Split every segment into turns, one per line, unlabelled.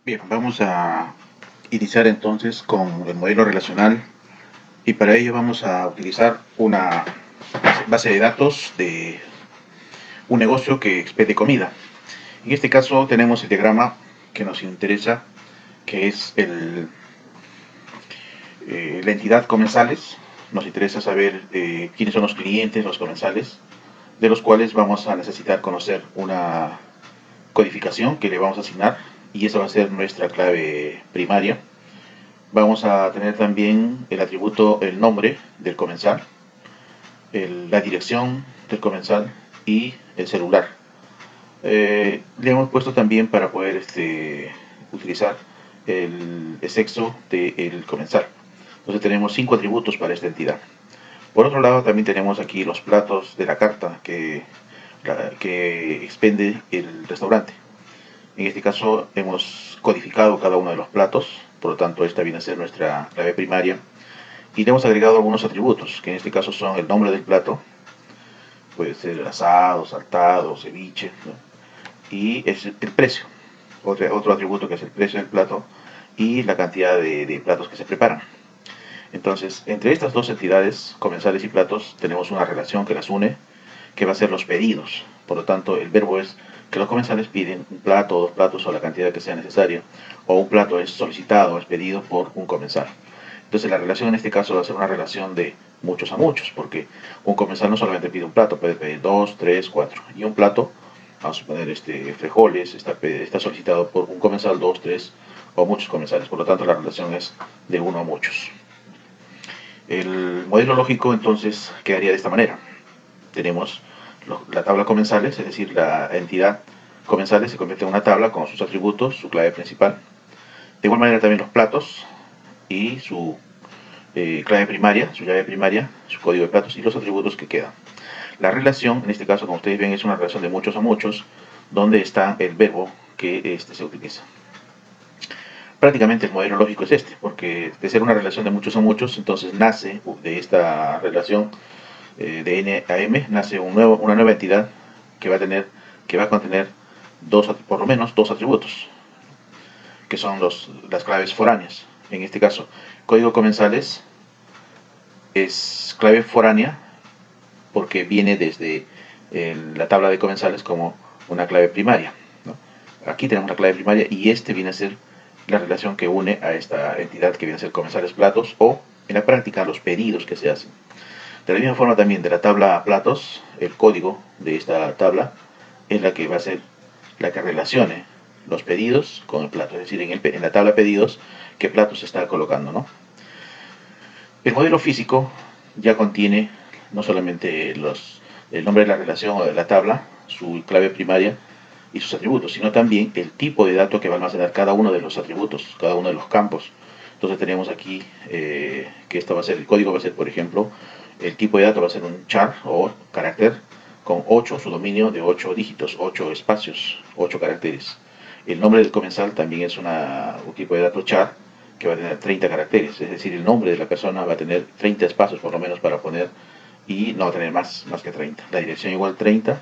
Bien, vamos a iniciar entonces con el modelo relacional y para ello vamos a utilizar una base de datos de un negocio que expende comida. En este caso tenemos el diagrama que nos interesa, que es la entidad comensales. Nos interesa saber quiénes son los clientes, los comensales, de los cuales vamos a necesitar conocer una codificación que le vamos a asignar y esa va a ser nuestra clave primaria. Vamos a tener también el atributo, el nombre del comensal, la dirección del comensal y el celular. Le hemos puesto también para poder utilizar el sexo del comensal. Entonces tenemos 5 atributos para esta entidad. Por otro lado también tenemos aquí los platos de la carta que expende el restaurante. En este caso hemos codificado cada uno de los platos, por lo tanto esta viene a ser nuestra clave primaria. Y le hemos agregado algunos atributos, que en este caso son el nombre del plato, puede ser asado, saltado, ceviche, ¿no? Y es el precio, otro atributo que es el precio del plato y la cantidad de platos que se preparan. Entonces, entre estas dos entidades, comensales y platos, tenemos una relación que las une, que va a ser los pedidos. Por lo tanto, el verbo es que los comensales piden un plato o dos platos o la cantidad que sea necesaria, o un plato es solicitado, es pedido por un comensal. Entonces, la relación en este caso va a ser una relación de muchos a muchos, porque un comensal no solamente pide un plato, puede pedir dos, tres, cuatro. Y un plato, vamos a suponer frijoles, está solicitado por un comensal, dos, tres o muchos comensales. Por lo tanto, la relación es de uno a muchos. El modelo lógico entonces quedaría de esta manera. Tenemos la tabla comensales, es decir, la entidad comensales se convierte en una tabla con sus atributos, su clave principal. De igual manera también los platos y su clave primaria, su llave primaria, su código de platos y los atributos que quedan. La relación, en este caso, como ustedes ven, es una relación de muchos a muchos, donde está el verbo que se utiliza. Prácticamente el modelo lógico es este, porque de ser una relación de muchos a muchos, entonces nace de esta relación de N a M, nace una nueva entidad que va a contener por lo menos dos atributos, que son las claves foráneas. En este caso, código comensales es clave foránea porque viene desde la tabla de comensales como una clave primaria, ¿no? Aquí tenemos la clave primaria y este viene a ser la relación que une a esta entidad que viene a ser comensales platos o en la práctica los pedidos que se hacen. De la misma forma también de la tabla platos, el código de esta tabla es la que va a ser la que relacione los pedidos con el plato, es decir, en la tabla pedidos qué plato se está colocando, ¿no? El modelo físico ya contiene no solamente el nombre de la relación o de la tabla, su clave primaria y sus atributos, sino también el tipo de dato que va a almacenar cada uno de los atributos, cada uno de los campos. Entonces tenemos aquí que esto va a ser, el código va a ser, por ejemplo, el tipo de dato va a ser un char o carácter con 8, su dominio de 8 dígitos, 8 espacios, 8 caracteres. El nombre del comensal también es un tipo de dato char que va a tener 30 caracteres, es decir, el nombre de la persona va a tener 30 espacios por lo menos para poner y no va a tener más que 30. La dirección igual 30,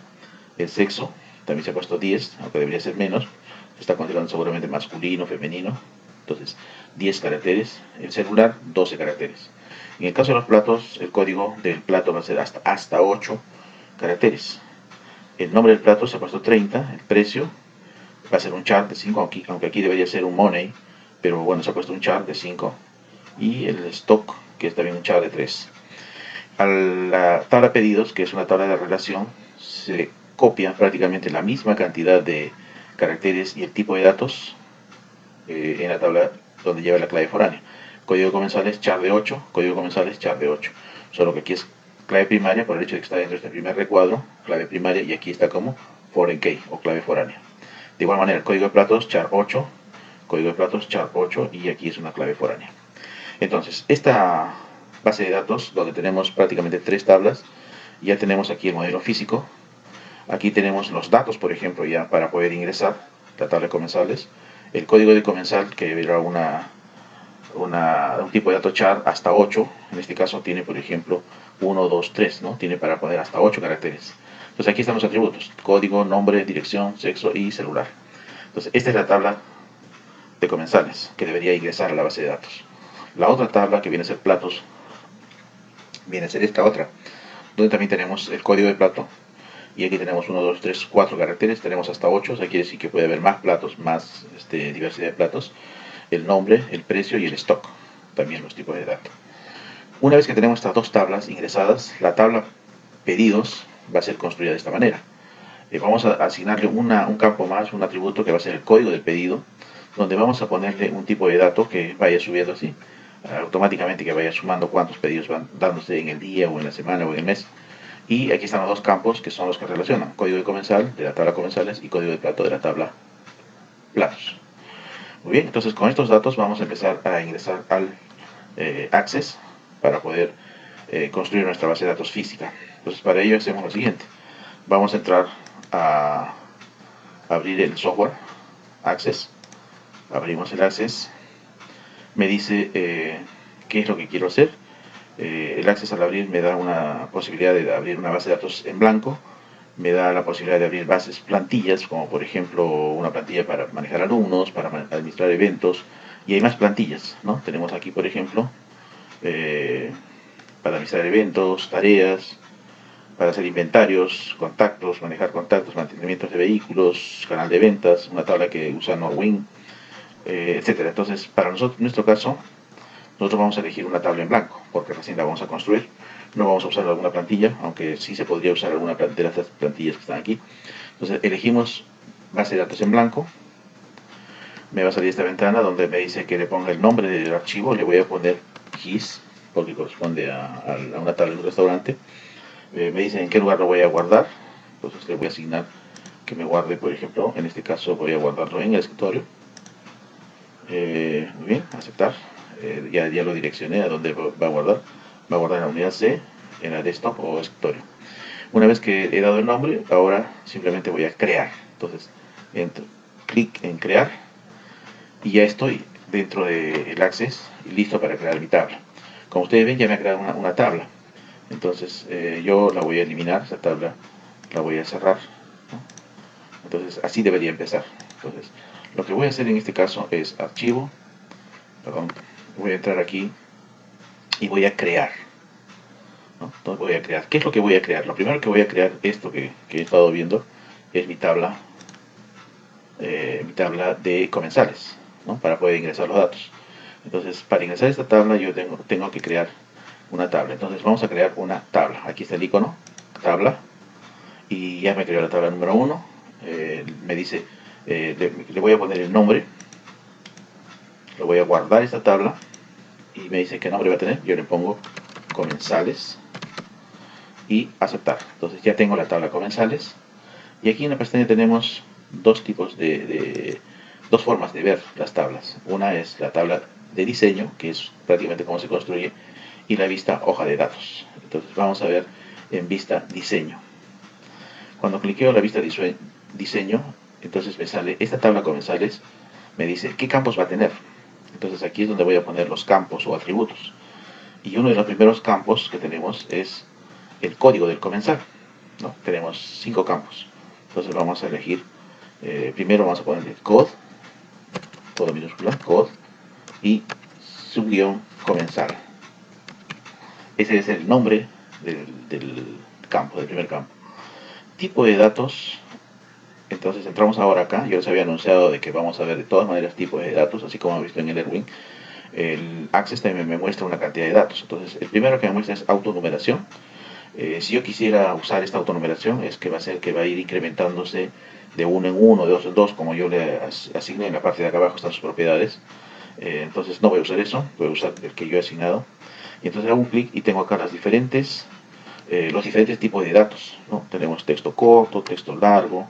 el sexo también se ha puesto 10, aunque debería ser menos, se está considerando seguramente masculino, femenino, entonces 10 caracteres, el celular 12 caracteres. En el caso de los platos, el código del plato va a ser hasta 8 caracteres. El nombre del plato se ha puesto 30, el precio va a ser un chart de 5, aunque aquí debería ser un money, pero bueno, se ha puesto un chart de 5. Y el stock, que es también un chart de 3. A la tabla pedidos, que es una tabla de relación, se copia prácticamente la misma cantidad de caracteres y el tipo de datos en la tabla donde lleva la clave foránea. Código comensal es char de 8, código comensal es char de 8. Solo que aquí es clave primaria por el hecho de que está dentro de este primer recuadro, clave primaria, y aquí está como foreign key o clave foránea. De igual manera, el código de platos char 8, código de platos char 8 y aquí es una clave foránea. Entonces, esta base de datos donde tenemos prácticamente tres tablas, ya tenemos aquí el modelo físico, aquí tenemos los datos, por ejemplo, ya para poder ingresar, la tabla de comensales, el código de comensal que verá un tipo de dato char hasta 8, en este caso tiene por ejemplo 1, 2, 3, ¿no? Tiene para poner hasta 8 caracteres. Entonces aquí están los atributos, código, nombre, dirección, sexo y celular. Entonces esta es la tabla de comensales que debería ingresar a la base de datos. La otra tabla, que viene a ser platos, viene a ser esta otra, donde también tenemos el código de plato. Y aquí tenemos 1, 2, 3, 4 caracteres, tenemos hasta 8, o sea, quiere decir que puede haber más platos, más diversidad de platos, el nombre, el precio y el stock, también los tipos de datos. Una vez que tenemos estas dos tablas ingresadas, la tabla pedidos va a ser construida de esta manera. Vamos a asignarle un campo más, un atributo que va a ser el código del pedido, donde vamos a ponerle un tipo de dato que vaya subiendo así, automáticamente, que vaya sumando cuántos pedidos van dándose en el día o en la semana o en el mes. Y aquí están los dos campos que son los que relacionan: código de comensal de la tabla comensales y código de plato de la tabla platos. Muy bien, entonces con estos datos vamos a empezar a ingresar al Access para poder construir nuestra base de datos física. Entonces, para ello hacemos lo siguiente: vamos a entrar a abrir el software Access, abrimos el Access, me dice qué es lo que quiero hacer. El Access, al abrir, me da una posibilidad de abrir una base de datos en blanco, me da la posibilidad de abrir bases, plantillas, como por ejemplo una plantilla para manejar alumnos, para administrar eventos, y hay más plantillas, ¿no? Tenemos aquí, por ejemplo, para administrar eventos, tareas, para hacer inventarios, contactos, manejar contactos, mantenimientos de vehículos, canal de ventas, una tabla que usa Norwin, etcétera. Entonces, para nosotros, en nuestro caso, nosotros vamos a elegir una tabla en blanco, porque recién la vamos a construir. No vamos a usar alguna plantilla, aunque sí se podría usar alguna de estas plantillas que están aquí. Entonces, elegimos base de datos en blanco. Me va a salir esta ventana donde me dice que le ponga el nombre del archivo. Le voy a poner GIS, porque corresponde a una tabla de un restaurante. Me dice en qué lugar lo voy a guardar. Entonces le voy a asignar que me guarde, por ejemplo, en este caso voy a guardarlo en el escritorio. Muy bien, aceptar. Ya lo direccioné a donde va a guardar. Va a guardar en la unidad C, en la desktop o escritorio. Una vez que he dado el nombre, ahora simplemente voy a crear. Entonces, entro, clic en crear, y ya estoy dentro del Access y listo para crear mi tabla. Como ustedes ven, ya me ha creado una tabla. Entonces, yo la voy a eliminar, esa tabla la voy a cerrar, ¿no? Entonces, así debería empezar. Entonces, lo que voy a hacer en este caso es archivo, perdón, voy a entrar aquí y voy a crear, ¿no? Entonces voy a crear. ¿Qué es lo que voy a crear? Lo primero que voy a crear, esto que he estado viendo, es mi tabla de comensales, ¿no? Para poder ingresar los datos. Entonces, para ingresar esta tabla yo tengo que crear una tabla. Entonces vamos a crear una tabla. Aquí está el icono, tabla, y ya me creó la tabla número 1. Me dice, le voy a poner el nombre, lo voy a guardar esta tabla, y me dice qué nombre va a tener. Yo le pongo comensales y aceptar. Entonces ya tengo la tabla comensales, y aquí en la pestaña tenemos dos formas de ver las tablas. Una es la tabla de diseño, que es prácticamente cómo se construye, y la vista hoja de datos. Entonces vamos a ver en vista diseño. Cuando cliqueo en la vista diseño, entonces me sale esta tabla comensales, me dice qué campos va a tener. Entonces aquí es donde voy a poner los campos o atributos. Y uno de los primeros campos que tenemos es el código del comensal, ¿no? Tenemos 5 campos. Entonces vamos a elegir, primero vamos a poner el code, todo minúscula, code, y subguión comensal. Ese es el nombre del campo, del primer campo. Tipo de datos. Entonces entramos ahora acá. Yo les había anunciado de que vamos a ver de todas maneras tipos de datos, así como hemos visto en el Erwin. El Access también me muestra una cantidad de datos. Entonces el primero que me muestra es autonumeración. Si yo quisiera usar esta autonumeración, es que va a ser que va a ir incrementándose de 1 en 1, de 2 en 2, como yo le asigné. En la parte de acá abajo están sus propiedades. Entonces no voy a usar eso, voy a usar el que yo he asignado. Y entonces hago un clic y tengo acá los diferentes tipos de datos, ¿no? Tenemos texto corto, texto largo,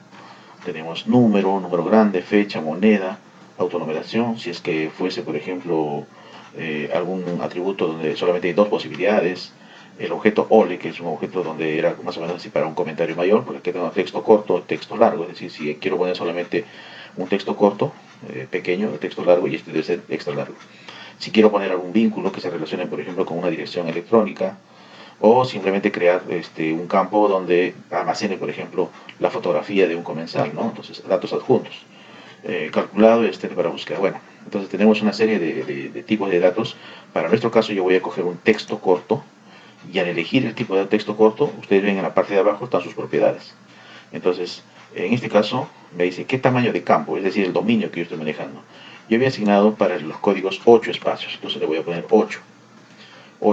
tenemos número grande, fecha, moneda, autonumeración. Si es que fuese, por ejemplo, algún atributo donde solamente hay dos posibilidades, el objeto OLE, que es un objeto donde era más o menos así para un comentario mayor, porque aquí tengo texto corto, texto largo. Es decir, si quiero poner solamente un texto corto, pequeño, el texto largo, y este debe ser extra largo. Si quiero poner algún vínculo que se relacione, por ejemplo, con una dirección electrónica, o simplemente crear un campo donde almacene, por ejemplo, la fotografía de un comensal, ¿no? Entonces, datos adjuntos. Calculado para búsqueda. Bueno, Entonces tenemos una serie de tipos de datos. Para nuestro caso yo voy a coger un texto corto y al elegir el tipo de texto corto, ustedes ven en la parte de abajo están sus propiedades. Entonces, en este caso me dice qué tamaño de campo, es decir, el dominio que yo estoy manejando. Yo había asignado para los códigos 8 espacios, entonces le voy a poner 8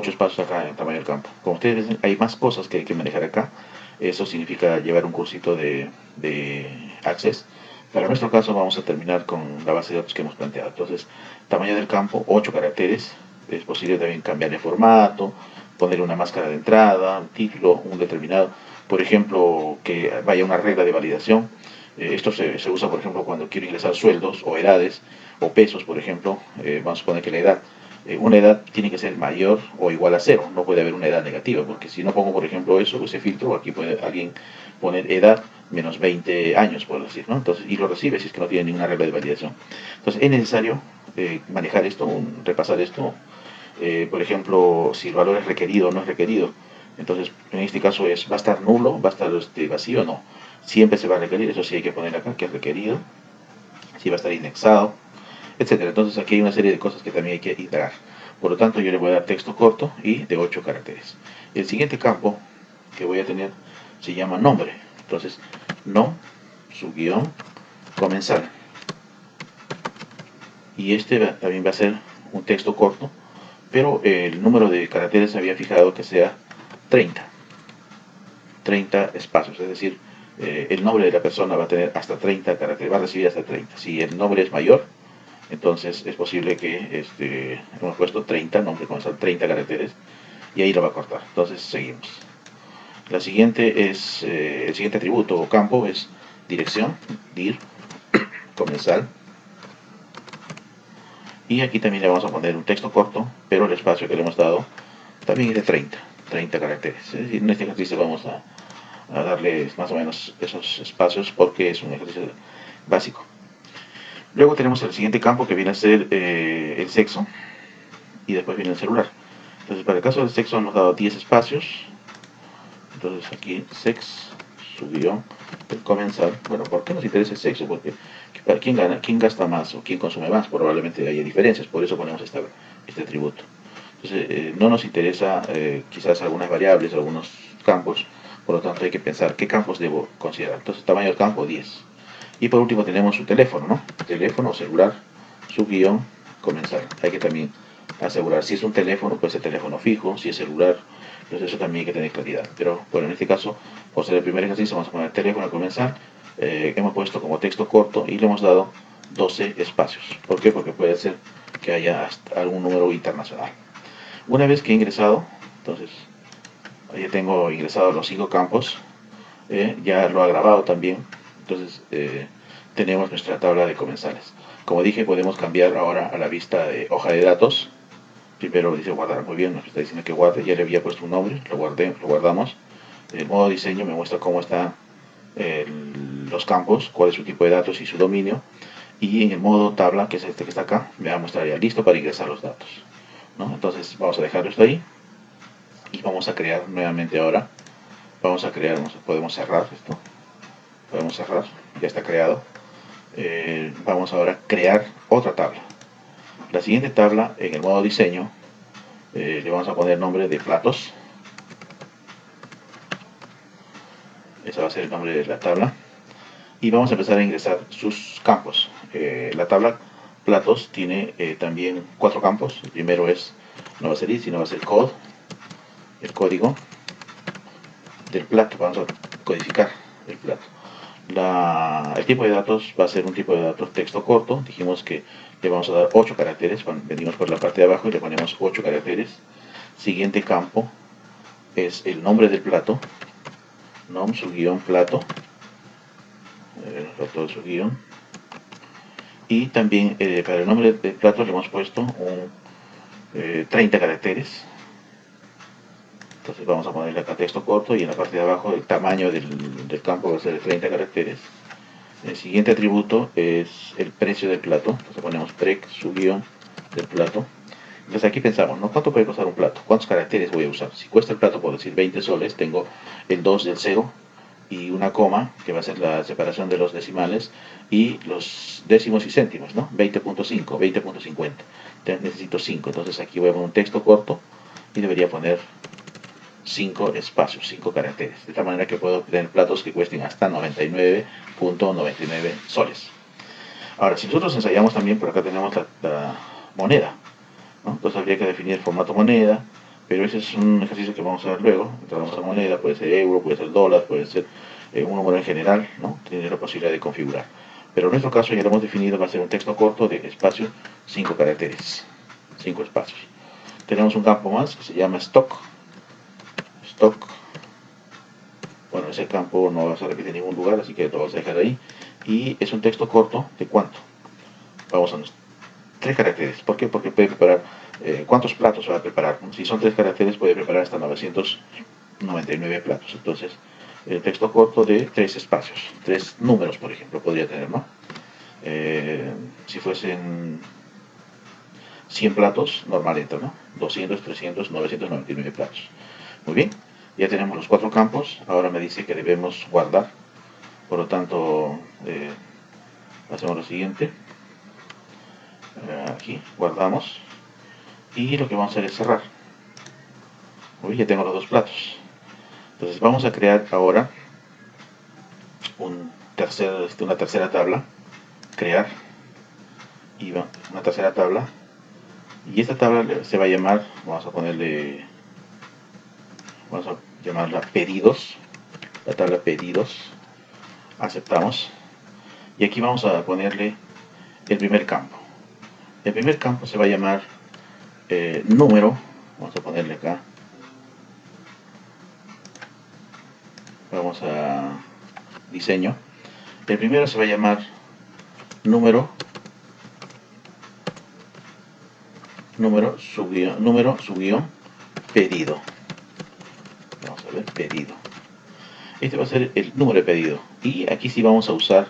espacios acá en el tamaño del campo. Como ustedes ven, hay más cosas que hay que manejar acá. Eso significa llevar un cursito de Access. Para nuestro caso vamos a terminar con la base de datos que hemos planteado. Entonces, tamaño del campo, 8 caracteres. Es posible también cambiar de formato, poner una máscara de entrada, un título, un determinado. Por ejemplo, que vaya una regla de validación. Esto se usa, por ejemplo, cuando quiero ingresar sueldos o edades o pesos, por ejemplo. Vamos a suponer que la edad una edad tiene que ser mayor o igual a cero, no puede haber una edad negativa, porque si no pongo, por ejemplo, ese filtro, aquí puede alguien poner edad menos 20 años, por decir, ¿no? Entonces, y lo recibe si es que no tiene ninguna regla de validación. Entonces, es necesario manejar esto, repasar esto, por ejemplo, si el valor es requerido o no es requerido. Entonces, en este caso va a estar nulo, va a estar vacío o no. Siempre se va a requerir, eso sí hay que poner acá, que es requerido, si va a estar indexado, etcétera. Entonces aquí hay una serie de cosas que también hay que integrar. Por lo tanto, yo le voy a dar texto corto y de 8 caracteres. El siguiente campo que voy a tener se llama nombre. Entonces, no, su guión, comenzar. Y este también va a ser un texto corto, pero el número de caracteres había fijado que sea 30. 30 espacios, es decir, el nombre de la persona va a tener hasta 30 caracteres, va a recibir hasta 30. Si el nombre es mayor, entonces es posible que hemos puesto 30, nombre comenzar 30 caracteres, y ahí lo va a cortar. Entonces seguimos. El siguiente atributo o campo es dirección, dir, comenzar. Y aquí también le vamos a poner un texto corto, pero el espacio que le hemos dado también es de 30 caracteres. Es decir, en este ejercicio vamos a darle más o menos esos espacios porque es un ejercicio básico. Luego tenemos el siguiente campo que viene a ser el sexo y después viene el celular. Entonces, para el caso del sexo hemos dado 10 espacios. Entonces aquí sex, su guión, comenzar. Bueno, ¿por qué nos interesa el sexo? Porque ¿quién gana? ¿Quién gasta más o quién consume más? Probablemente haya diferencias, por eso ponemos este atributo. Entonces, no nos interesa quizás algunas variables, algunos campos, por lo tanto hay que pensar qué campos debo considerar. Entonces, tamaño del campo 10. Y por último tenemos su teléfono, ¿no? Teléfono, celular, su guión, comenzar. Hay que también asegurar si es un teléfono, puede ser teléfono fijo, si es celular, entonces eso también hay que tener claridad. Pero bueno, en este caso, por ser el primer ejercicio, vamos a poner teléfono a comenzar. Hemos puesto como texto corto y le hemos dado 12 espacios. ¿Por qué? Porque puede ser que haya algún número internacional. Una vez que he ingresado, entonces ya tengo ingresados los 5 campos, ya lo ha grabado también, entonces tenemos nuestra tabla de comensales. Como dije, podemos cambiar ahora a la vista de hoja de datos. Primero dice guardar, muy bien, nos está diciendo que guarde, ya le había puesto un nombre, lo guardamos. El modo diseño me muestra cómo están los campos, cuál es su tipo de datos y su dominio. Y en el modo tabla, que es este que está acá, me va a mostrar ya listo para ingresar los datos, ¿no? Entonces vamos a dejarlo esto ahí y vamos a crear nuevamente ahora. Podemos cerrar esto, podemos cerrar, ya está creado. Vamos ahora a crear otra tabla. La siguiente tabla, en el modo diseño, le vamos a poner nombre de platos. Ese va a ser el nombre de la tabla. Y vamos a empezar a ingresar sus campos. La tabla platos tiene también 4 campos. El primero no va a ser it, sino va a ser code, el código del plato. Vamos a codificar el plato. El tipo de datos va a ser un tipo de datos texto corto. Dijimos que le vamos a dar 8 caracteres. Venimos por la parte de abajo y le ponemos 8 caracteres. Siguiente campo es el nombre del plato. Nom, su guión, plato. Plato, su guión. Y también para el nombre del plato le hemos puesto 30 caracteres. Entonces vamos a ponerle acá texto corto y en la parte de abajo el tamaño del campo va a ser de 30 caracteres. El siguiente atributo es el precio del plato. Entonces ponemos prec, su guión del plato. Entonces aquí pensamos, ¿no? ¿Cuánto puede costar un plato? ¿Cuántos caracteres voy a usar? Si cuesta el plato, por decir 20 soles, tengo el 2 del 0 y una coma, que va a ser la separación de los decimales, y los décimos y céntimos, ¿no? 20.5, 20.50. Entonces necesito 5. Entonces aquí voy a poner un texto corto y debería poner 5 espacios, 5 caracteres. De tal manera que puedo obtener platos que cuesten hasta 99.99 soles. Ahora, si nosotros ensayamos también, por acá tenemos la moneda, ¿no? Entonces habría que definir el formato moneda, pero ese es un ejercicio que vamos a ver luego. Entramos a moneda, puede ser euro, puede ser dólar, puede ser un número en general, ¿no? Tiene la posibilidad de configurar. Pero en nuestro caso ya lo hemos definido, va a ser un texto corto de espacio 5 caracteres, 5 espacios. Tenemos un campo más que se llama stock. Stock. Bueno, ese campo no va a repetir en ningún lugar, así que lo vamos a dejar ahí. Y es un texto corto de cuánto. Vamos a 3 caracteres. ¿Por qué? Porque puede preparar cuántos platos va a preparar. Si son 3 caracteres puede preparar hasta 999 platos. Entonces, el texto corto de 3 espacios, 3 números, por ejemplo, podría tener, ¿no? Si fuesen 100 platos, normal entra, ¿no? 200, 300, 999 platos. Muy bien, ya tenemos los 4 campos. Ahora me dice que debemos guardar. Por lo tanto, hacemos lo siguiente. Aquí guardamos. Y lo que vamos a hacer es cerrar. Muy bien, ya tengo los 2 platos. Entonces vamos a crear ahora una tercera tabla. Crear. Y una tercera tabla. Y esta tabla se va a llamar, vamos a llamarla pedidos. La tabla pedidos. Aceptamos. Y aquí vamos a ponerle el primer campo. El primer campo se va a llamar número. Vamos a ponerle acá. Vamos a diseño. El primero se va a llamar número subguión pedido. Vamos a ver, pedido. Este va a ser el número de pedido. Y aquí sí vamos a usar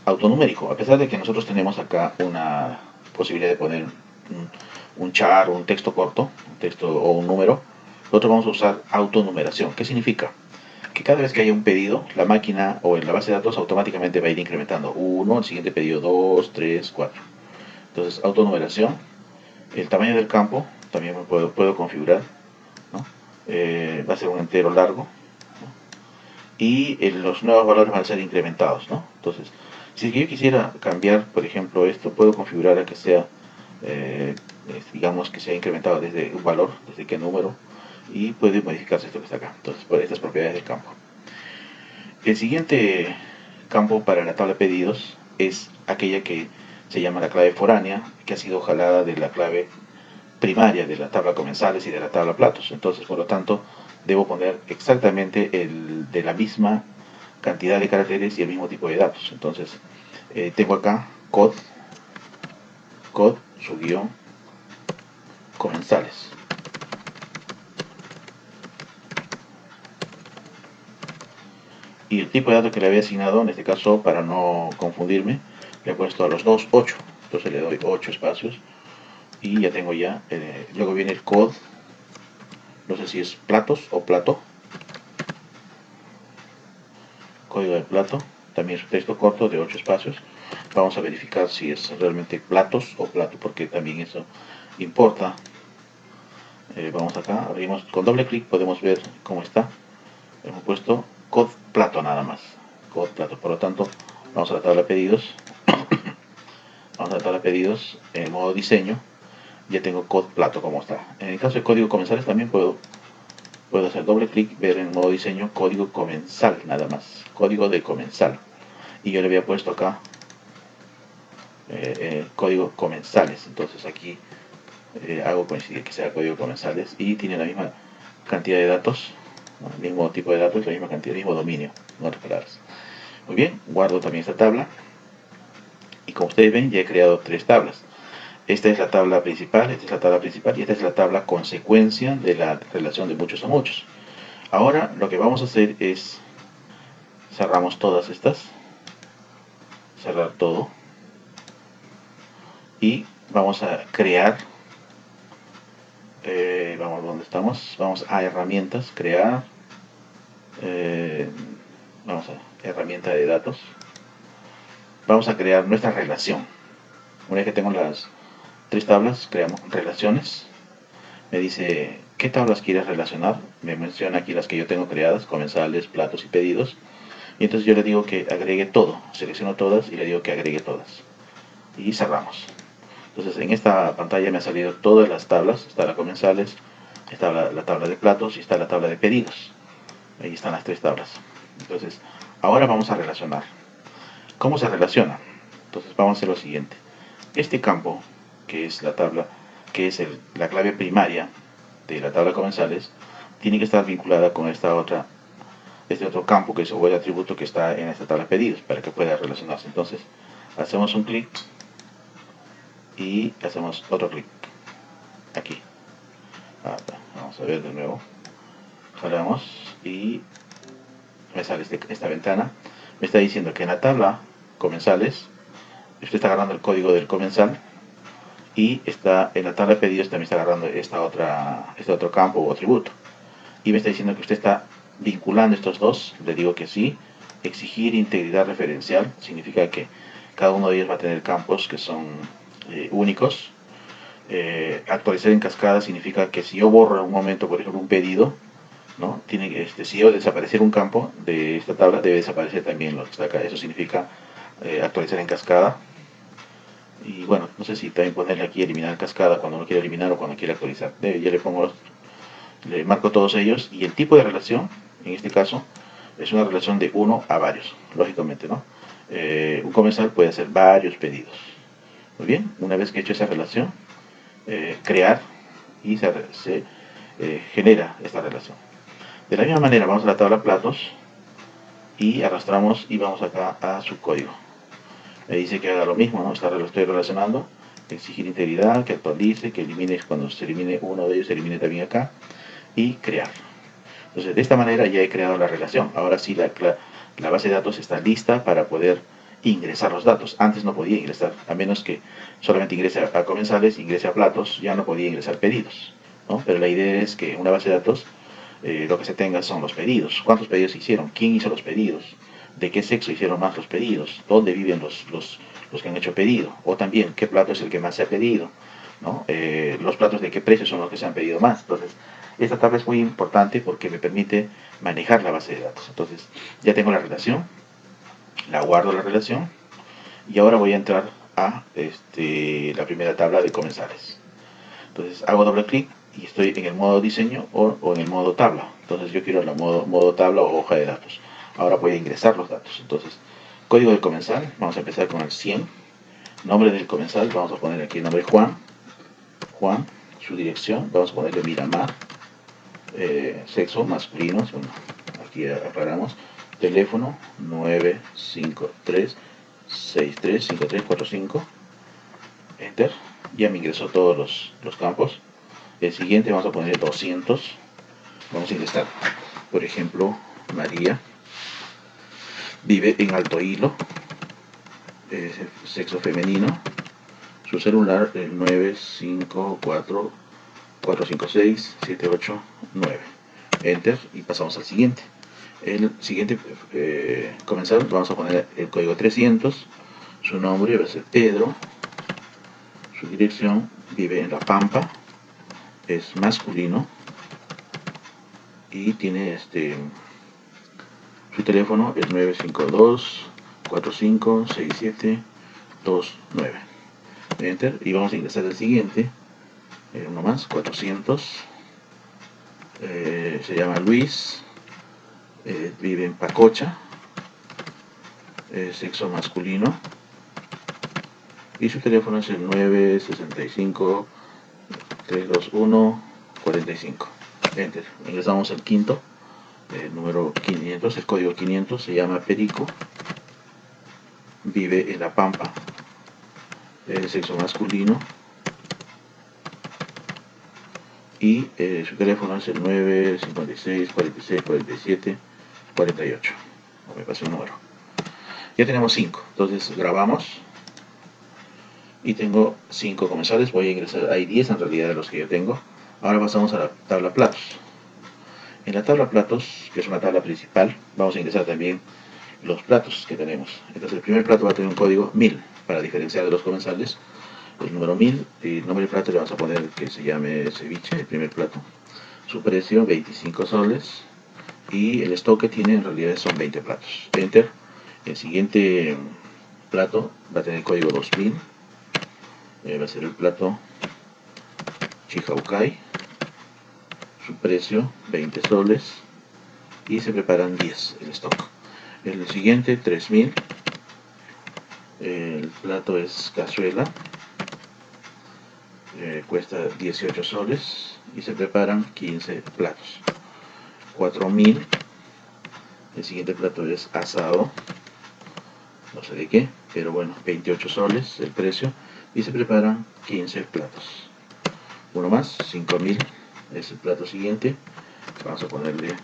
autonumérico. A pesar de que nosotros tenemos acá una posibilidad de poner un char o un texto corto, un texto o un número, nosotros vamos a usar autonumeración. ¿Qué significa? Que cada vez que haya un pedido, la máquina o en la base de datos automáticamente va a ir incrementando 1, el siguiente pedido 2, 3, 4. Entonces, autonumeración. El tamaño del campo también puedo configurar, ¿no? Va a ser un entero largo, ¿no? Y los nuevos valores van a ser incrementados, ¿no? Entonces, si yo quisiera cambiar, por ejemplo, esto, puedo configurar a que sea, digamos, que sea incrementado desde un valor, desde qué número, y puede modificarse esto que está acá. Entonces, por estas propiedades del campo. El siguiente campo para la tabla de pedidos es aquella que se llama la clave foránea, que ha sido jalada de la clave primaria de la tabla comensales y de la tabla platos. Entonces, por lo tanto, debo poner exactamente de la misma cantidad de caracteres y el mismo tipo de datos. Entonces, tengo acá cod su guión comensales. Y el tipo de datos que le había asignado, en este caso, para no confundirme, le he puesto a los dos 8. Entonces le doy 8 espacios y ya tengo ya, luego viene el cod, no sé si es platos o plato, código de plato, también es un texto corto de 8 espacios. Vamos a verificar si es realmente platos o plato, porque también eso importa. Vamos acá, abrimos con doble clic, podemos ver cómo está. Hemos puesto cod plato nada más, cod plato. Por lo tanto, vamos a la tabla de pedidos, vamos a la tabla de pedidos en modo diseño. Ya tengo cod plato como está. En el caso de código comensales también puedo hacer doble clic, ver en modo diseño código comensal nada más, código de comensal. Y yo le había puesto acá código comensales. Entonces aquí hago coincidir que sea código comensales y tiene la misma cantidad de datos, ¿no? El mismo tipo de datos, la misma cantidad, el mismo dominio, en otras palabras. Muy bien, guardo también esta tabla y como ustedes ven ya he creado 3 tablas. Esta es la tabla principal, esta es la tabla principal y esta es la tabla consecuencia de la relación de muchos a muchos. Ahora lo que vamos a hacer es cerramos todas estas, cerrar todo y vamos a crear, vamos donde estamos, vamos a herramientas, crear, vamos a herramienta de datos, vamos a crear nuestra relación. Una vez que tengo las 3 tablas, creamos relaciones. Me dice, ¿qué tablas quieres relacionar? Me menciona aquí las que yo tengo creadas, comensales, platos y pedidos. Y entonces yo le digo que agregue todo. Selecciono todas y le digo que agregue todas. Y cerramos. Entonces en esta pantalla me ha salido todas las tablas. Está la comensales, está la tabla de platos y está la tabla de pedidos. Ahí están las 3 tablas. Entonces, ahora vamos a relacionar. ¿Cómo se relaciona? Entonces vamos a hacer lo siguiente. Este campo, que es la tabla, que es la clave primaria de la tabla comensales, tiene que estar vinculada con este otro campo, que es el atributo que está en esta tabla de pedidos, para que pueda relacionarse. Entonces, hacemos un clic y hacemos otro clic aquí. Vamos a ver de nuevo. Jalamos y me sale esta ventana. Me está diciendo que en la tabla comensales, usted está agarrando el código del comensal, y está en la tabla de pedidos también está agarrando este otro campo o atributo. Y me está diciendo que usted está vinculando estos dos. Le digo que sí. Exigir integridad referencial significa que cada uno de ellos va a tener campos que son únicos. Actualizar en cascada significa que si yo borro en un momento, por ejemplo, un pedido, ¿no? Si yo desaparecer un campo de esta tabla, debe desaparecer también lo que está acá. Eso significa actualizar en cascada. Y bueno, no sé si también ponerle aquí eliminar cascada cuando uno quiere eliminar o cuando quiere actualizar. Yo le marco todos ellos, y el tipo de relación, en este caso, es una relación de uno a varios, lógicamente, ¿no? Un comensal puede hacer varios pedidos. Muy bien, una vez que he hecho esa relación, crear y se genera esta relación. De la misma manera vamos a la tabla platos y arrastramos y vamos acá a su código. Me dice que haga lo mismo, ¿no? Lo estoy relacionando. Exigir integridad, que actualice, que elimine, cuando se elimine uno de ellos, se elimine también acá. Y crear. Entonces, de esta manera ya he creado la relación. Ahora sí, la base de datos está lista para poder ingresar los datos. Antes no podía ingresar, a menos que solamente ingrese a comensales, ingrese a platos, ya no podía ingresar pedidos, ¿no? Pero la idea es que una base de datos, lo que se tenga son los pedidos. ¿Cuántos pedidos se hicieron? ¿Quién hizo los pedidos? ¿De qué sexo hicieron más los pedidos? ¿Dónde viven los que han hecho pedido? O también, ¿qué plato es el que más se ha pedido? ¿No? Los platos de qué precio son los que se han pedido más. Entonces, esta tabla es muy importante porque me permite manejar la base de datos. Entonces, ya tengo la relación, la guardo la relación, y ahora voy a entrar a la primera tabla de comensales. Entonces, hago doble clic y estoy en el modo diseño o en el modo tabla. Entonces, yo quiero el modo tabla o hoja de datos. Ahora voy a ingresar los datos. Entonces, código del comensal, vamos a empezar con el 100. Nombre del comensal, vamos a poner aquí el nombre Juan. Su dirección, vamos a ponerle Miramar. Sexo masculino, bueno, aquí aclaramos. Teléfono 953-635345. Enter. Ya me ingresó todos los campos. El siguiente vamos a poner 200. Vamos a ingresar, por ejemplo, María. Vive en Alto Hilo. Sexo femenino. Su celular el 954-456-789. Enter y pasamos al siguiente. El siguiente comenzar, vamos a poner el código 300. Su nombre va a ser Pedro. Su dirección, vive en La Pampa. Es masculino. Y tiene su teléfono es 952-456729. Enter y vamos a ingresar el siguiente. Uno más, 400. Se llama Luis. Vive en Pacocha. Sexo masculino. Y su teléfono es el 965-321-45. Enter. Ingresamos al quinto. Número 500, el código 500, se llama Perico. Vive en La Pampa. Sexo masculino. Y su teléfono es el 956-46-47-48. No me pasé un número. Ya tenemos 5. Entonces grabamos. Y tengo 5 comensales. Voy a ingresar. Hay 10 en realidad de los que yo tengo. Ahora pasamos a la tabla platos. En la tabla platos, que es una tabla principal, vamos a ingresar también los platos que tenemos. Entonces el primer plato va a tener un código 1000 para diferenciar de los comensales. El número 1000 y el nombre del plato le vamos a poner que se llame ceviche, el primer plato. Su precio 25 soles y el stock que tiene en realidad son 20 platos. Enter. El siguiente plato va a tener el código 2000. Va a ser el plato Chihaukai. Su precio 20 soles y se preparan 10 el stock. El siguiente 3000. El plato es cazuela. Cuesta 18 soles y se preparan 15 platos. 4000. El siguiente plato es asado, no sé de qué, pero bueno, 28 soles el precio y se preparan 15 platos. Uno más, 5000 es el plato siguiente. Vamos a ponerle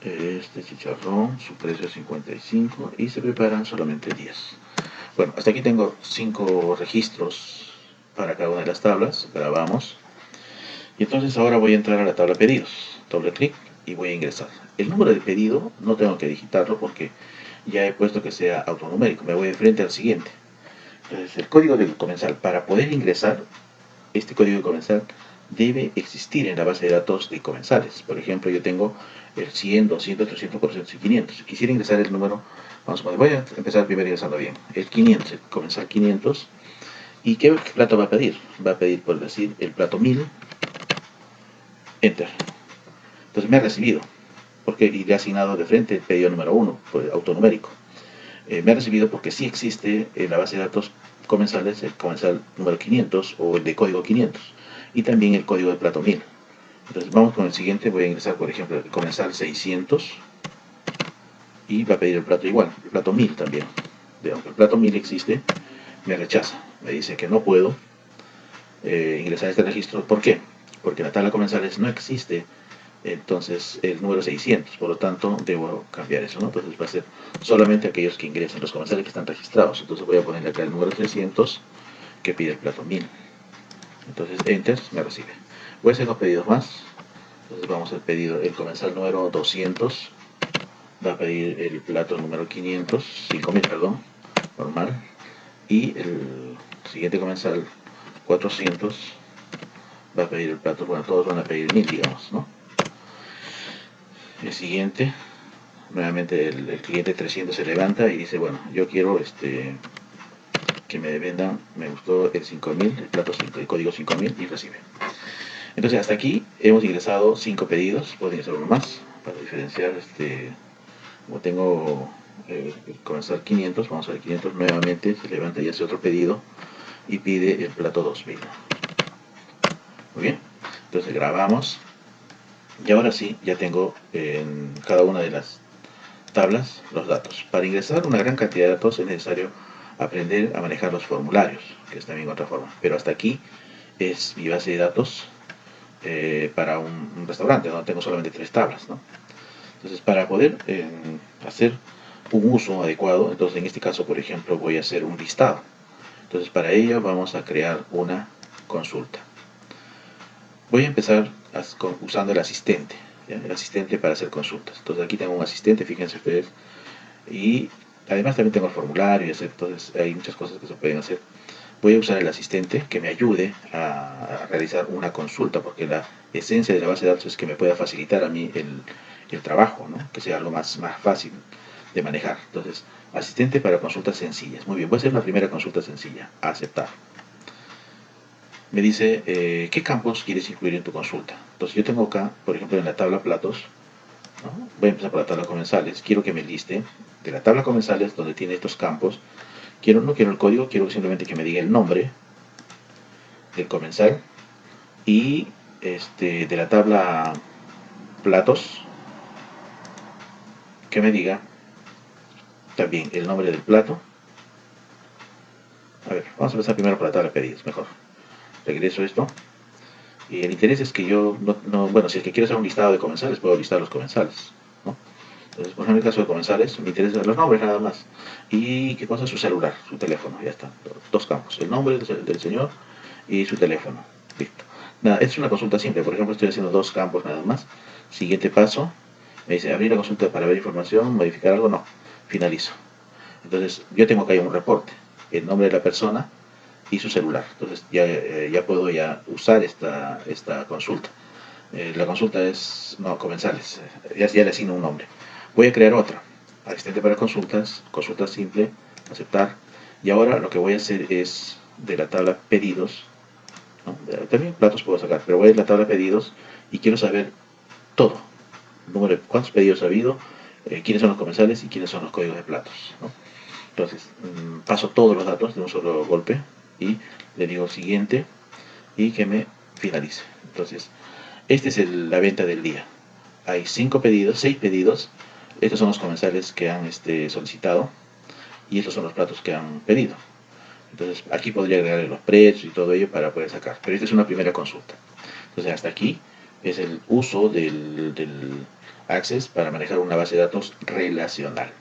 este chicharrón, su precio es 55 y se preparan solamente 10. Bueno, hasta aquí tengo 5 registros para cada una de las tablas. Grabamos. Y entonces ahora voy a entrar a la tabla pedidos. Doble clic y voy a ingresar. El número de pedido no tengo que digitarlo porque ya he puesto que sea autonumérico. Me voy de frente al siguiente. Entonces el código de comensal, para poder ingresar, este código de comensal debe existir en la base de datos de comensales. Por ejemplo, yo tengo el 100, 200, 300, 400 y 500. Si quisiera ingresar el número, vamos a poner, voy a empezar primero ingresando bien. El 500, el comensal 500. ¿Y qué plato va a pedir? Va a pedir, por decir, el plato 1000. Enter. Entonces me ha recibido, porque y le ha asignado de frente el pedido número 1, pues, autonumérico. Me ha recibido porque sí existe en la base de datos comensales el comensal número 500 o el de código 500 y también el código de plato 1000. Entonces vamos con el siguiente, voy a ingresar por ejemplo el comensal 600 y va a pedir el plato igual, el plato 1000 también. Aunque el plato 1000 existe, me rechaza, me dice que no puedo ingresar este registro. ¿Por qué? Porque en la tabla comensales no existe entonces el número 600, por lo tanto debo cambiar eso, ¿no? Entonces va a ser solamente aquellos que ingresen, los comensales que están registrados. Entonces voy a ponerle acá el número 300 que pide el plato 1000. Entonces enter, me recibe. Voy a hacer 2 pedidos más. Entonces vamos al pedido, el comensal número 200 va a pedir el plato número 500, 5000, perdón, normal. Y el siguiente comensal 400 va a pedir el plato, bueno, todos van a pedir 1000, digamos, ¿no? El siguiente, nuevamente el cliente 300 se levanta y dice, bueno, yo quiero que me vendan, me gustó el 5000, el plato 5, el código 5000 y recibe. Entonces hasta aquí hemos ingresado 5 pedidos, puedo ingresar uno más para diferenciar, como tengo comenzar 500, vamos a ver 500 nuevamente, se levanta y hace otro pedido y pide el plato 2000. Muy bien, entonces grabamos y ahora sí, ya tengo en cada una de las tablas los datos. Para ingresar una gran cantidad de datos es necesario aprender a manejar los formularios, que es también otra forma. Pero hasta aquí es mi base de datos para un restaurante, donde tengo solamente 3 tablas, ¿no? Entonces, para poder hacer un uso adecuado, entonces en este caso, por ejemplo, voy a hacer un listado. Entonces, para ello vamos a crear una consulta. Voy a empezar usando el asistente, ¿ya? El asistente para hacer consultas. Entonces aquí tengo un asistente, fíjense ustedes, y además también tengo el formulario, entonces hay muchas cosas que se pueden hacer. Voy a usar el asistente que me ayude a realizar una consulta, porque la esencia de la base de datos es que me pueda facilitar a mí el trabajo, ¿no? Que sea algo más fácil de manejar. Entonces, asistente para consultas sencillas. Muy bien, voy a hacer una primera consulta sencilla. Aceptar. Me dice, ¿qué campos quieres incluir en tu consulta? Entonces yo tengo acá, por ejemplo, en la tabla platos, ¿no? Voy a empezar por la tabla comensales. Quiero que me liste de la tabla comensales donde tiene estos campos. No quiero el código, quiero simplemente que me diga el nombre del comensal y de la tabla platos que me diga también el nombre del plato. A ver, vamos a empezar primero por la tabla de pedidos, mejor. Regreso esto. Y el interés es que yo, bueno, si es que quiero hacer un listado de comensales, puedo listar los comensales, ¿no? Entonces, por ejemplo, en el caso de comensales, me interesan los nombres nada más. Y qué cosa, su celular, su teléfono, ya está. 2 campos, el nombre del señor y su teléfono. Listo. Nada, es una consulta simple, por ejemplo, estoy haciendo 2 campos nada más. Siguiente paso, Me dice, abrir la consulta para ver información, modificar algo, no, finalizo. Entonces, yo tengo acá un reporte, el nombre de la persona y su celular. Entonces, ya puedo ya usar esta consulta. La consulta es, no, comensales, ya le asigno un nombre. Voy a crear otra, asistente para consultas, consulta simple, aceptar. Y ahora lo que voy a hacer es de la tabla pedidos, ¿no? También platos puedo sacar, pero voy a ir a la tabla pedidos y quiero saber todo. Número de cuántos pedidos ha habido, quiénes son los comensales y quiénes son los códigos de platos, ¿no? Entonces, paso todos los datos de un solo golpe y le digo siguiente y que me finalice. Entonces, esta es la venta del día. Hay 5 pedidos, 6 pedidos. Estos son los comensales que han solicitado y estos son los platos que han pedido. Entonces, aquí podría agregar los precios y todo ello para poder sacar. Pero esta es una primera consulta. Entonces, hasta aquí es el uso del Access para manejar una base de datos relacional.